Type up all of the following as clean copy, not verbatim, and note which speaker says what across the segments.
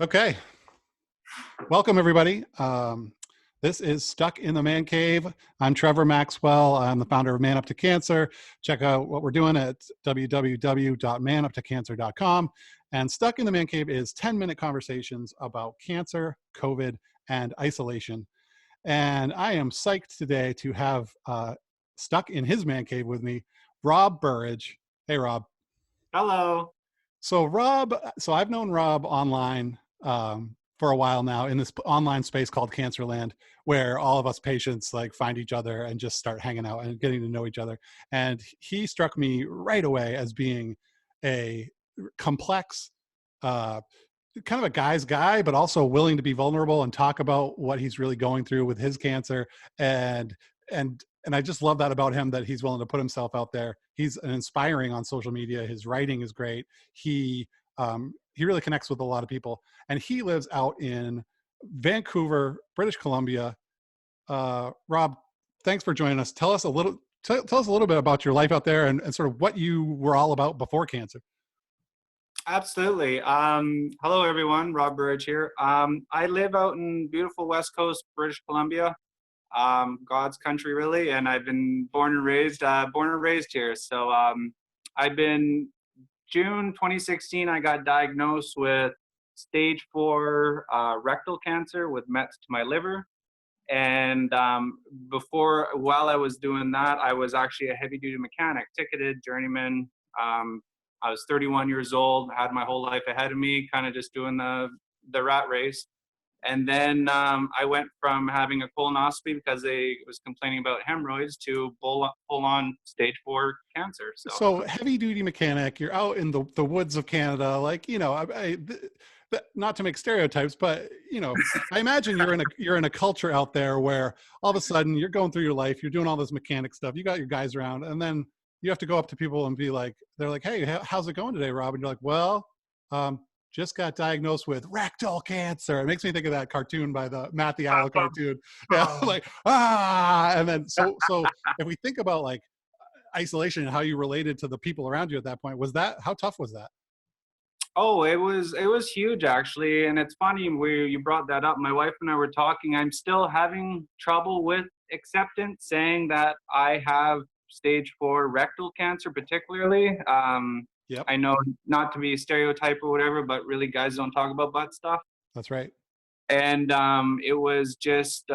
Speaker 1: Okay, welcome everybody. This is Stuck in the Man Cave. I'm Trevor Maxwell. I'm the founder of Man Up to Cancer. Check out what we're doing at www.manuptocancer.com. And Stuck in the Man Cave is 10-minute conversations about cancer, COVID, and isolation. And I am psyched today to have stuck in his man cave with me, Rob Burridge. Hey, Rob.
Speaker 2: Hello.
Speaker 1: So I've known Rob online for a while now in this online space called Cancerland, where all of us patients like find each other and just start hanging out and getting to know each other. And he struck me right away as being a complex, kind of a guy's guy, but also willing to be vulnerable and talk about what he's really going through with his cancer. And I just love that about him, that he's willing to put himself out there. He's inspiring on social media. His writing is great. He really connects with a lot of people, and he lives out in Vancouver, British Columbia. Rob, thanks for joining us. Tell us a little bit about your life out there and sort of what you were all about before cancer.
Speaker 2: Absolutely. Hello, everyone. Rob Burridge here. I live out in beautiful West Coast, British Columbia, God's country, really. And I've been born and raised here. So June 2016, I got diagnosed with stage 4 rectal cancer with mets to my liver. And while I was doing that, I was actually a heavy-duty mechanic, ticketed journeyman. I was 31 years old, had my whole life ahead of me, kind of just doing the rat race. And then I went from having a colonoscopy because they was complaining about hemorrhoids to full-on stage 4 cancer.
Speaker 1: So heavy-duty mechanic, you're out in the woods of Canada, like, you know, not to make stereotypes, but, you know, I imagine you're in a culture out there where all of a sudden you're going through your life, you're doing all this mechanic stuff, you got your guys around, and then you have to go up to people and be like, they're like, hey, how's it going today, Rob? And you're like, well, just got diagnosed with rectal cancer. It makes me think of that cartoon by the Matt the Owl cartoon. Yeah, like, and then so if we think about like isolation and how you related to the people around you at that point, how tough was that?
Speaker 2: Oh, it was huge, actually. And it's funny you brought that up. My wife and I were talking. I'm still having trouble with acceptance, saying that I have stage 4 rectal cancer, particularly.
Speaker 1: Yep.
Speaker 2: I know, not to be a stereotype or whatever, but really guys don't talk about butt stuff.
Speaker 1: That's right.
Speaker 2: And it was just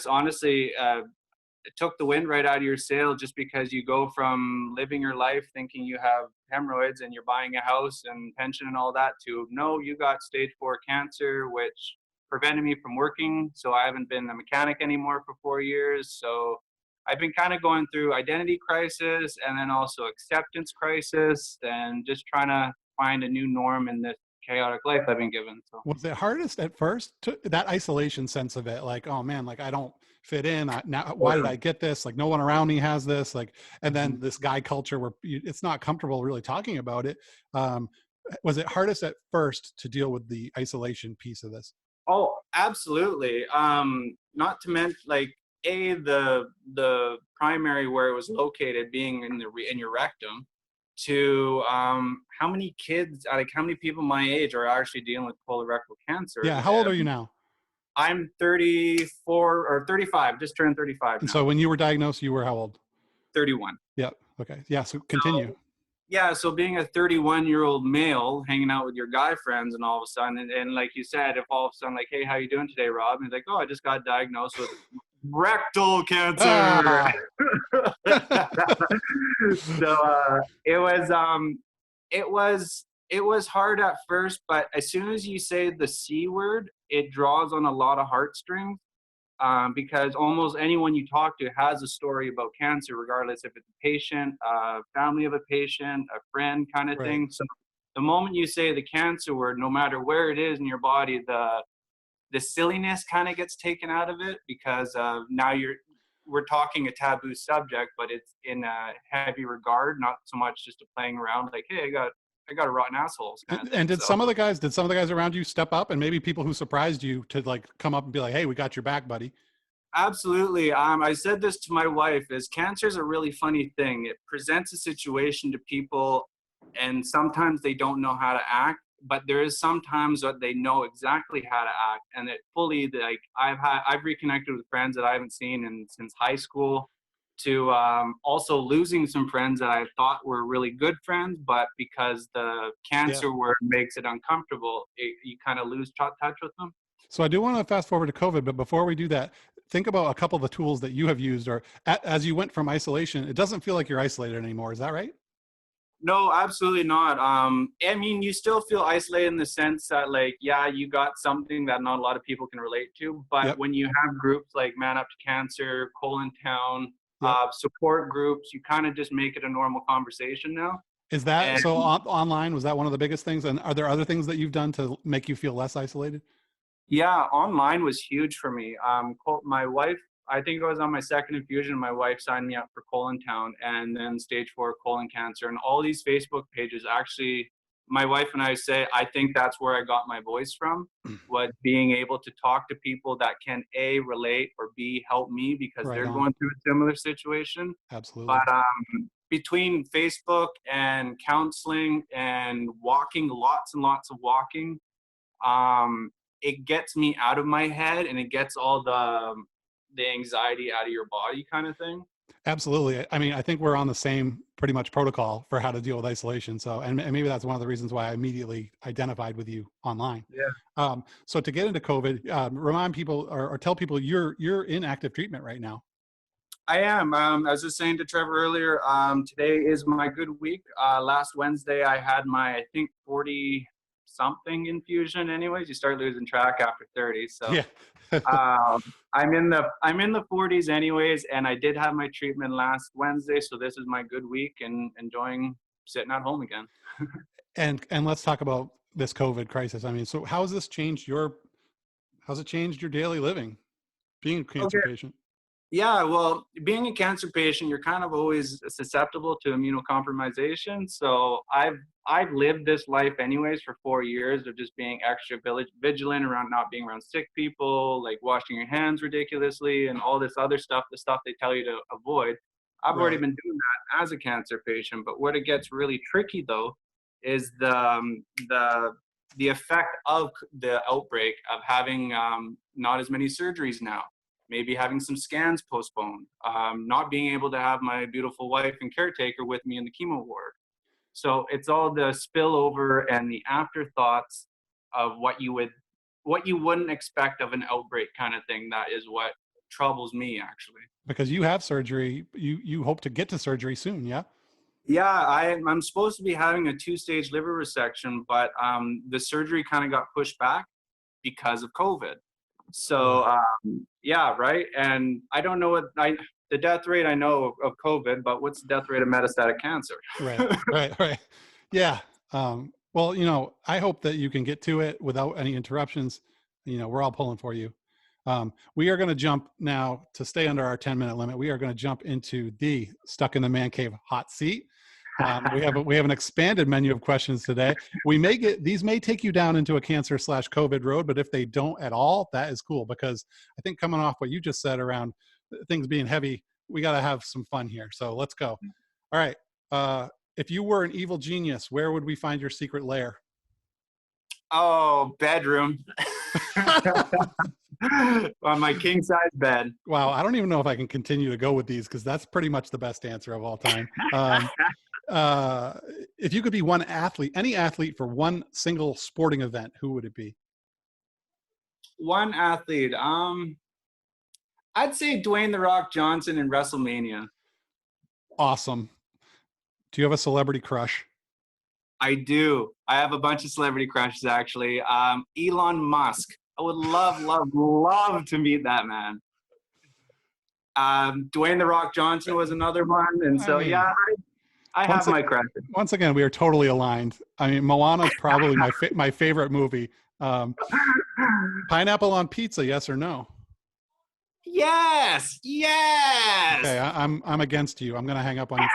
Speaker 2: honestly, it took the wind right out of your sail, just because you go from living your life thinking you have hemorrhoids and you're buying a house and pension and all that to, no, you got stage 4 cancer, which prevented me from working. So I haven't been a mechanic anymore for 4 years. So I've been kind of going through identity crisis and then also acceptance crisis, and just trying to find a new norm in this chaotic life I've been given. So
Speaker 1: was it hardest at first, that isolation sense of it, like, oh man, like I don't fit in, why did I get this, like no one around me has this, like, and then this guy culture where it's not comfortable really talking about it. Was it hardest at first to deal with the isolation piece of this?
Speaker 2: Oh, absolutely. Not to mention, like, the primary where it was located being in your rectum, to how many kids, like how many people my age are actually dealing with colorectal cancer.
Speaker 1: Yeah. How old are you now?
Speaker 2: I'm 34 or 35, just turned 35
Speaker 1: And
Speaker 2: now.
Speaker 1: so when you were diagnosed, you were how old?
Speaker 2: 31.
Speaker 1: Yep. Okay. Yeah. So continue.
Speaker 2: So being a 31-year-old male hanging out with your guy friends, and all of a sudden, and like you said, if all of a sudden, like, hey, how you doing today, Rob? And he's like, oh, I just got diagnosed with rectal cancer. So it was hard at first, but as soon as you say the C word, it draws on a lot of heartstrings. Because almost anyone you talk to has a story about cancer, regardless if it's a patient, family of a patient, a friend, kind of thing. So the moment you say the cancer word, no matter where it is in your body, the silliness kind of gets taken out of it, because now we're talking a taboo subject, but it's in a heavy regard, not so much just a playing around like, hey, I got a rotten asshole.
Speaker 1: And did some of the guys around you step up, and maybe people who surprised you to like come up and be like, hey, we got your back, buddy?
Speaker 2: Absolutely. I said this to my wife, is cancer is a really funny thing. It presents a situation to people, and sometimes they don't know how to act. but there is sometimes that they know exactly how to act, and it fully, like, I've reconnected with friends that I haven't seen since high school, to also losing some friends that I thought were really good friends, but because the
Speaker 1: Yeah.
Speaker 2: cancer word makes it uncomfortable, you kind of lose touch with them.
Speaker 1: So I do want to fast forward to COVID, but before we do that, think about a couple of the tools that you have used, or as you went from isolation, it doesn't feel like you're isolated anymore. Is that right?
Speaker 2: No, absolutely not. I mean, you still feel isolated in the sense that, like, yeah, you got something that not a lot of people can relate to. But
Speaker 1: Yep.
Speaker 2: when you have groups like Man Up to Cancer, Colon Town,
Speaker 1: Yep.
Speaker 2: support groups, you kind of just make it a normal conversation now.
Speaker 1: Is that
Speaker 2: And
Speaker 1: so online? Was that one of the biggest things? And are there other things that you've done to make you feel less isolated?
Speaker 2: yeah, online was huge for me. My wife, I think I was on my second infusion. My wife signed me up for Colon Town and then stage 4 colon cancer. And all these Facebook pages, actually, my wife and I say, I think that's where I got my voice from, was being able to talk to people that can A, relate, or B, help me because
Speaker 1: Right
Speaker 2: they're
Speaker 1: on.
Speaker 2: going through a similar situation.
Speaker 1: Absolutely.
Speaker 2: But between Facebook and counseling and walking, lots and lots of walking, it gets me out of my head and it gets all the anxiety out of your body, kind of thing.
Speaker 1: Absolutely. I mean, I think we're on the same pretty much protocol for how to deal with isolation. So, and maybe that's one of the reasons why I immediately identified with you online.
Speaker 2: Yeah,
Speaker 1: So to get into COVID, remind people or tell people you're in active treatment right now.
Speaker 2: I am. I was just saying to Trevor earlier, today is my good week. Last Wednesday, I had my, I think, 40 something infusion. Anyways, you start losing track after 30. So
Speaker 1: Yeah.
Speaker 2: I'm in the 40s anyways, and I did have my treatment last Wednesday, so this is my good week and enjoying sitting at home again.
Speaker 1: And let's talk about this COVID crisis. I mean, so how's it changed your daily living being a cancer
Speaker 2: Okay.
Speaker 1: patient?
Speaker 2: Yeah, well, being a cancer patient, you're kind of always susceptible to immunocompromisation. So I've lived this life anyways for 4 years of just being extra vigilant around not being around sick people, like washing your hands ridiculously and all this other stuff, the stuff they tell you to avoid. I've already
Speaker 1: Right.
Speaker 2: been doing that as a cancer patient. But where it gets really tricky though is the effect of the outbreak of having not as many surgeries now, maybe having some scans postponed, not being able to have my beautiful wife and caretaker with me in the chemo ward. So it's all the spillover and the afterthoughts of what you wouldn't expect of an outbreak kind of thing. That is what troubles me, actually.
Speaker 1: Because you have surgery, you hope to get to surgery soon, yeah?
Speaker 2: Yeah, I'm supposed to be having a 2-stage liver resection, but the surgery kind of got pushed back because of COVID. So yeah, right. And I don't know the death rate I know of COVID, but what's the death rate of metastatic cancer?
Speaker 1: Right, right. Yeah. Well, I hope that you can get to it without any interruptions. We're all pulling for you. We are going to jump now to stay under our 10-minute limit. We are going to jump into the Stuck in the Man Cave hot seat. We have an expanded menu of questions today. These may take you down into a cancer/COVID road, but if they don't at all, that is cool, because I think coming off what you just said around things being heavy, we got to have some fun here. So let's go. All right. If you were an evil genius, where would we find your secret lair?
Speaker 2: Oh, bedroom. On my king size bed.
Speaker 1: Wow. I don't even know if I can continue to go with these, because that's pretty much the best answer of all time. If you could be any athlete for one single sporting event, who would it be?
Speaker 2: One athlete. I'd say Dwayne "The Rock" Johnson in WrestleMania.
Speaker 1: Awesome. Do you have a celebrity crush?
Speaker 2: I do. I have a bunch of celebrity crushes, actually. Elon Musk. I would love, love, love to meet that man. Dwayne "The Rock" Johnson was another one. And so, yeah, I have my crushes.
Speaker 1: Once again, we are totally aligned. I mean, Moana is probably my favorite movie. Pineapple on pizza, yes or no?
Speaker 2: Yes.
Speaker 1: Okay, I'm against you. I'm going to hang up on you.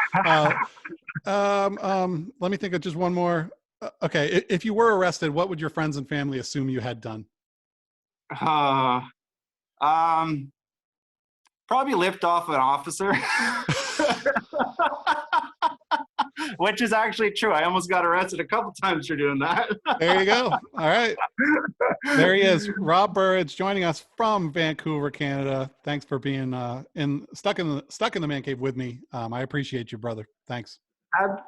Speaker 1: Let me think of just one more. Okay, if you were arrested, what would your friends and family assume you had done?
Speaker 2: Probably lift off an officer. which is actually true. I almost got arrested a couple times for doing that.
Speaker 1: There you go. All right. There he is, Rob Burridge, joining us from Vancouver, Canada. Thanks for being stuck in the man cave with me. I appreciate you, brother. Thanks.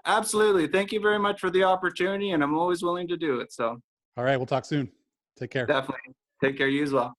Speaker 2: Absolutely. Thank you very much for the opportunity, and I'm always willing to do it. So
Speaker 1: all right, we'll talk soon. Take care.
Speaker 2: definitely take care. You as well.